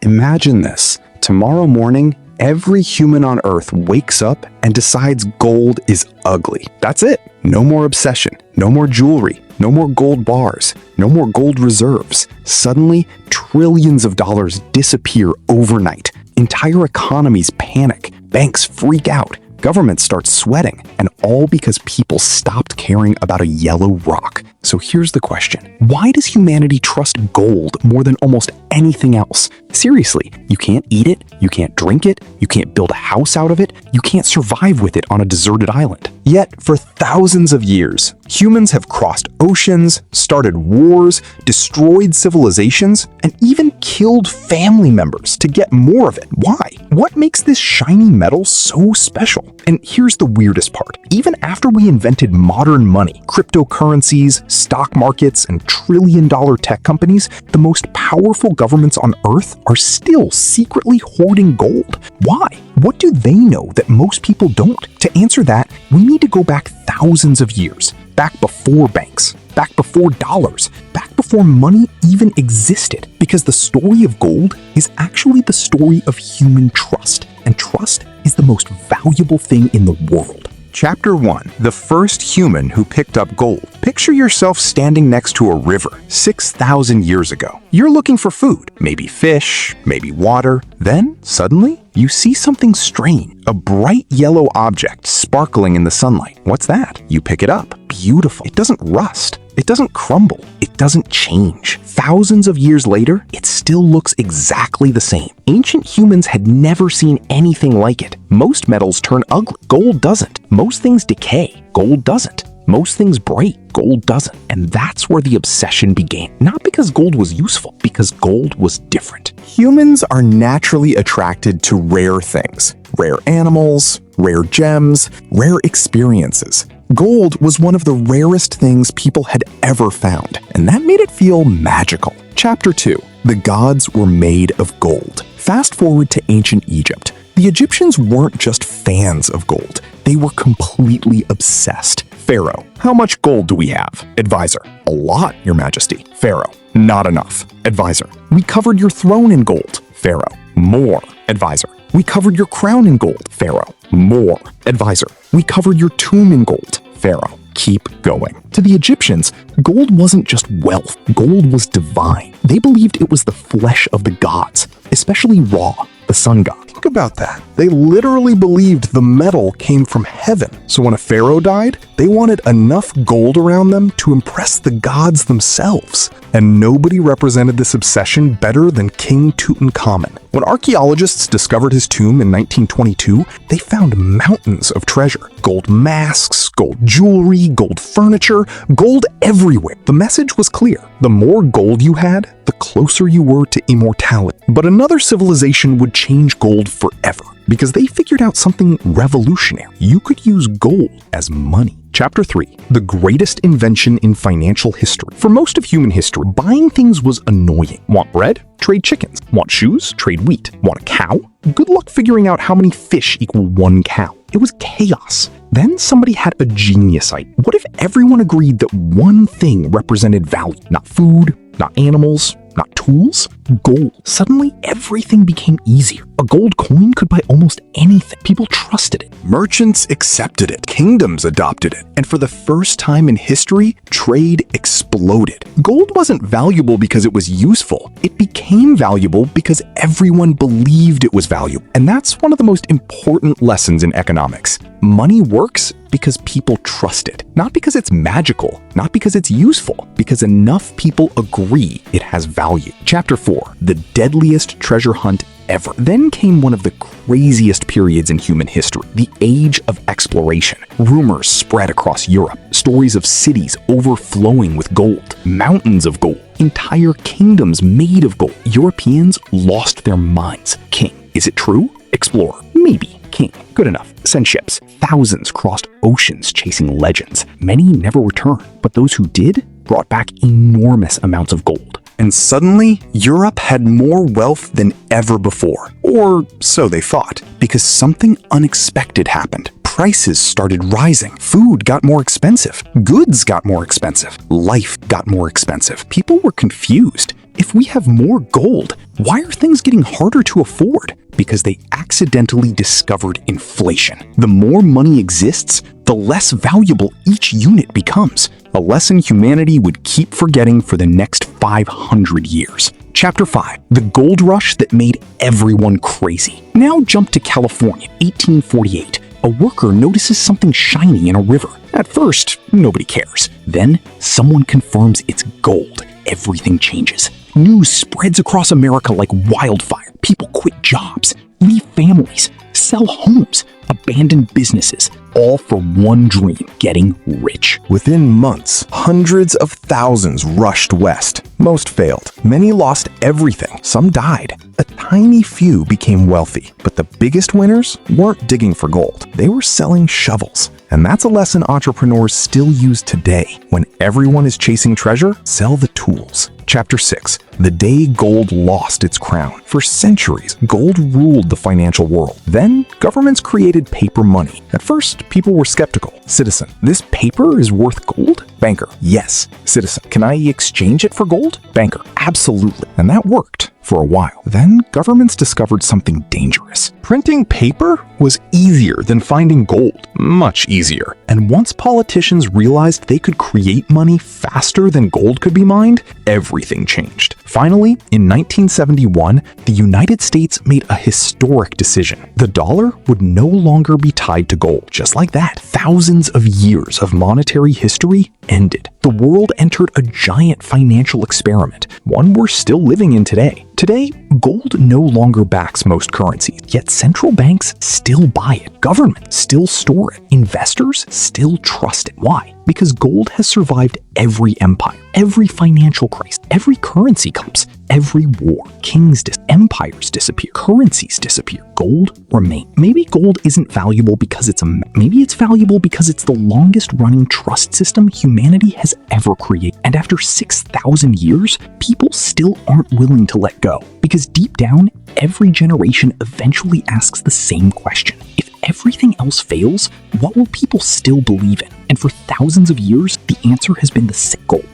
Imagine this. Tomorrow morning, every human on Earth wakes up and decides gold is ugly. That's it. No more obsession. No more jewelry. No more gold bars. No more gold reserves. Suddenly, trillions of dollars disappear overnight. Entire economies panic. Banks freak out. Governments start sweating. And all because people stopped caring about a yellow rock. So here's the question. Why does humanity trust gold more than almost anything else? Seriously, you can't eat it, you can't drink it, you can't build a house out of it, you can't survive with it on a deserted island. Yet, for thousands of years, humans have crossed oceans, started wars, destroyed civilizations, and even killed family members to get more of it. Why? What makes this shiny metal so special? And here's the weirdest part. Even after we invented modern money, cryptocurrencies, stock markets, and trillion-dollar tech companies, the most powerful governments on Earth are still secretly hoarding gold. Why? What do they know that most people don't? To answer that, we need to go back thousands of years. Back before banks. Back before dollars. Back before money even existed. Because the story of gold is actually the story of human trust. And trust is the most valuable thing in the world. Chapter 1. The first human who picked up gold. Picture yourself standing next to a river 6,000 years ago. You're looking for food, maybe fish, maybe water. Then, suddenly, you see something strange. A bright yellow object sparkling in the sunlight. What's that? You pick it up. Beautiful. It doesn't rust. It doesn't crumble. It doesn't change. Thousands of years later, it still looks exactly the same. Ancient humans had never seen anything like it. Most metals turn ugly. Gold doesn't. Most things decay. Gold doesn't. Most things break. Gold doesn't. And that's where the obsession began. Not because gold was useful, because gold was different. Humans are naturally attracted to rare things. Rare animals, rare gems, rare experiences. Gold was one of the rarest things people had ever found, and that made it feel magical. Chapter 2. The gods were made of gold. Fast forward to ancient Egypt. The Egyptians weren't just fans of gold. They were completely obsessed. Pharaoh. How much gold do we have? Advisor. A lot, Your Majesty. Pharaoh. Not enough. Advisor. We covered your throne in gold. Pharaoh. More. Advisor. We covered your crown in gold. Pharaoh. More. Advisor. We covered your tomb in gold. Pharaoh. Keep going. To the Egyptians, gold wasn't just wealth. Gold was divine. They believed it was the flesh of the gods, especially Ra, the sun god. Think about that. They literally believed the metal came from heaven. So when a pharaoh died, they wanted enough gold around them to impress the gods themselves. And nobody represented this obsession better than King Tutankhamun. When archaeologists discovered his tomb in 1922, they found mountains of treasure. Gold masks, gold jewelry, gold furniture, gold everywhere. The message was clear. The more gold you had, the closer you were to immortality. But another civilization would change gold forever, because they figured out something revolutionary. You could use gold as money. Chapter 3. The greatest invention in financial history. For most of human history, buying things was annoying. Want bread? Trade chickens. Want shoes? Trade wheat. Want a cow? Good luck figuring out how many fish equal one cow. It was chaos. Then somebody had a genius idea. What if everyone agreed that one thing represented value? Not food, not animals, not tools, gold. Suddenly, everything became easier. A gold coin could buy almost anything. People trusted it. Merchants accepted it. Kingdoms adopted it. And for the first time in history, trade exploded. Gold wasn't valuable because it was useful. It became valuable because everyone believed it was valuable. And that's one of the most important lessons in economics. Money works because people trust it. Not because it's magical, not because it's useful, because enough people agree it has value. Chapter 4. The deadliest treasure hunt ever. Then came one of the craziest periods in human history, the Age of Exploration. Rumors spread across Europe, stories of cities overflowing with gold, mountains of gold, entire kingdoms made of gold. Europeans lost their minds. King. Is it true? Explorer. Maybe. King. Good enough. Send ships. Thousands crossed oceans chasing legends. Many never returned, but those who did brought back enormous amounts of gold. And suddenly, Europe had more wealth than ever before. Or so they thought, because something unexpected happened. Prices started rising. Food got more expensive. Goods got more expensive. Life got more expensive. People were confused. If we have more gold, why are things getting harder to afford? Because they accidentally discovered inflation. The more money exists, the less valuable each unit becomes. A lesson humanity would keep forgetting for the next 500 years. Chapter 5. The Gold Rush that made everyone crazy. Now jump to California, 1848. A worker notices something shiny in a river. At first, nobody cares. Then, someone confirms it's gold. Everything changes. News spreads across America like wildfire. People quit jobs, leave families, sell homes, abandon businesses, all for one dream: getting rich. Within months, hundreds of thousands rushed west. Most failed. Many lost everything. Some died. A tiny few became wealthy. But the biggest winners weren't digging for gold. They were selling shovels. And that's a lesson entrepreneurs still use today. When everyone is chasing treasure, sell the tools. Chapter 6. The day gold lost its crown. For centuries, gold ruled the financial world. Then, governments created paper money. At first, people were skeptical. Citizen: this paper is worth gold? Banker: yes. Citizen: can I exchange it for gold? Banker: absolutely. And that worked for a while. Then governments discovered something dangerous. Printing paper was easier than finding gold. Much easier. And once politicians realized they could create money faster than gold could be mined, everything changed. Finally, in 1971, the United States made a historic decision. The dollar would no longer be tied to gold. Just like that, thousands of years of monetary history ended. The world entered a giant financial experiment, one we're still living in today. Today, gold no longer backs most currencies, yet central banks still buy it. Governments still store it. Investors still trust it. Why? Because gold has survived every empire, every financial crisis, every currency collapse, every war. Empires disappear, currencies disappear. Gold remains. Maybe gold isn't valuable because maybe it's valuable because it's the longest running trust system humanity has ever created. And after 6,000 years, people still aren't willing to let go. Because deep down, every generation eventually asks the same question. If everything else fails, what will people still believe in? And for thousands of years, the answer has been the same: gold.